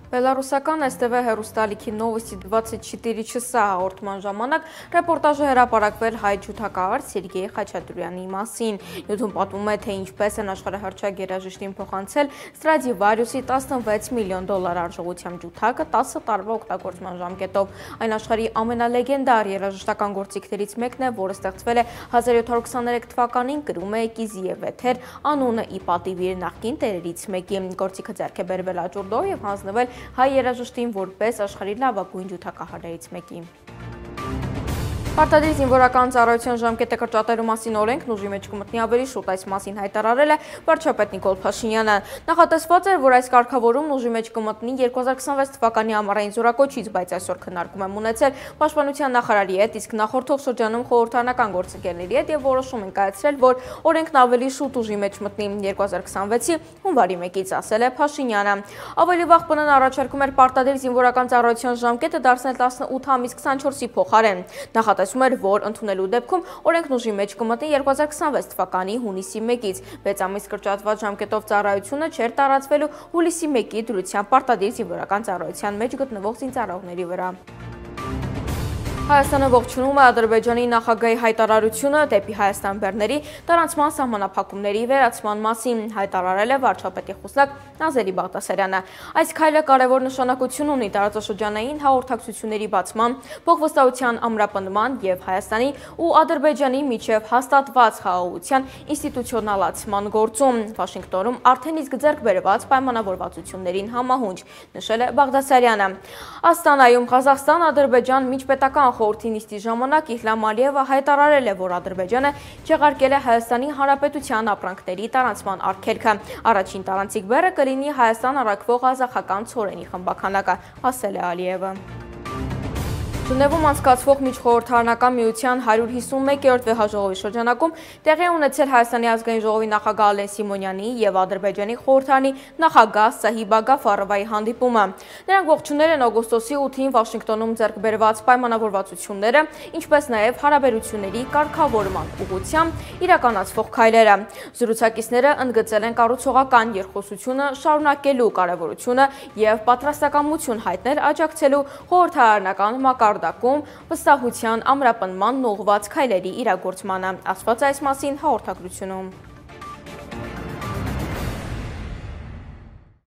Բելարուսական STV հեռուստալիքի Novosti 24 часа հաղորդման ժամանակ ռեպորտաժը հրապարակվել հայ ջութակահար Սերգեյ Խաչատուրյանի մասին։ Նյութում պատմում է, թե ինչպես են աշխարհահռչակ երաժիշտին փոխանցել Stradivarius-ի $16 միլիոն արժողությամբ ջութակը 10 տարվա օգտագործման ժամկետով։ Այն աշխարհի ամենալեգենդար երաժշտական գործիքներից մեկն է, որը ստեղծվել է 1723 թվականին, կրում է Կիզիև եթեր, անունը ի պատիվ իր նախկին տերերից մեկի։ Գործիքը ձեռք է բերվել աճուրդով եւ հանձնվել հայ երաժշտին որպես աշխարհի լավագույն ջութակահարներից մեկի։ Պարտադիր զինվորական ծառայության ժամկետը կրճատելու մասին օրենքն ուժի մեջ կմտնի ավելի շուտ, այս մասին հայտարարել է վարչապետ Նիկոլ Փաշինյանը։ Նախատեսված էր, որ այս կարգավորումն ուժի մեջ կմտնի 2026 թվականի ամառային զորակոչից, բայց այսօր քննարկում եմ ունեցել պաշտպանության նախարարի հետ, իսկ նախորդող շրջանում խորհրդարանական գործընկերների հետ եւ որոշում են կայացրել, որ օրենքն ավելի շուտ ուժի մեջ մտնի 2026-ի հունվարի 1-ից, ասել է Փաշինյանը։ Ավելի վաղ ՊՆ-ն առաջարկում էր պարտադիր զինվորական ծառայության ժամկետը դարձնել 18 ամիս 24-ի փոխարեն։ Նախատեսում էր, որ ընդունելու դեպքում օրենքն ուժի մեջ կմտնի 2026 թվականի հունիսի 1-ից, 6 ամիս կրճատված ժամկետով ծառայությունը չէր տարածվելու հուլիսի 1-ի դրությամբ պարտադիր զինվորական ծառայության մեջ գտնվող զինծառայողների վրա։ Հայաստանը ողջունում է Ադրբեջանի նախագահի հայտարարությունը դեպի Հայաստան բեռների տարանցման սահմանափակումների վերացման մասին, հայտարարել է վարչապետի խոսնակ Նազելի Բաղդասարյանը։ Այս քայլը կարևոր նշանակություն ունի տարածաշրջանային հաղորդակցությունների բացման, փոխվստահության ամրապնդման եւ Հայաստանի ու Ադրբեջանի միջև հաստատված խաղաղության ինստիտուցիոնալացման գործում, Վաշինգտոնում արդեն իսկ ձեռք բերված պայմանավորվածություններին համահունչ, նշել է Բաղդասարյանը։ Աստանայում Ղազախստան-Ադրբեջան միջպետական խորհրդի նիստի ժամանակ Իլհամ Ալիևը հայտարարել է, որ Ադրբեջանը չեղարկել է Հայաստանի Հանրապետության ապրանքների տարանցման արգելքը։ Առաջին տարանցիկ բեռը կլինի Հայաստան առաքվող ղազախական ցորենի խմբականակը, ասել է Ալիևը։ Ժնևում անցկացվող միջխորհրդարանական միության 151-րդ վեհաժողովի շրջանակում տեղի ունեցել Հայաստանի ազգային ժողովի նախագահ Ալեն Սիմոնյանի եւ Ադրբեջանի խորհրդարանի նախագահ Սահիբա Գաֆարովայի հանդիպումը։ Նրանք ողջունել են օգոստոսի 8-ին Վաշինգտոնում ձեռք բերված պայմանավորվածությունները, ինչպես նաեւ հարաբերությունների կարգավորման ուղղությամբ իրականացվող քայլերը։ Զրուցակիցները ընդգծել են կառուցողական երկխոսությունը շարունակելու կարևորությունը եւ պատրաստակամություն հայտնել աջակցելու խորհրդարանական մակարդակում վստահության ամրապնդման ուղղված քայլերի իրագործմանը, ասված այս մասին հաղորդագրությունում։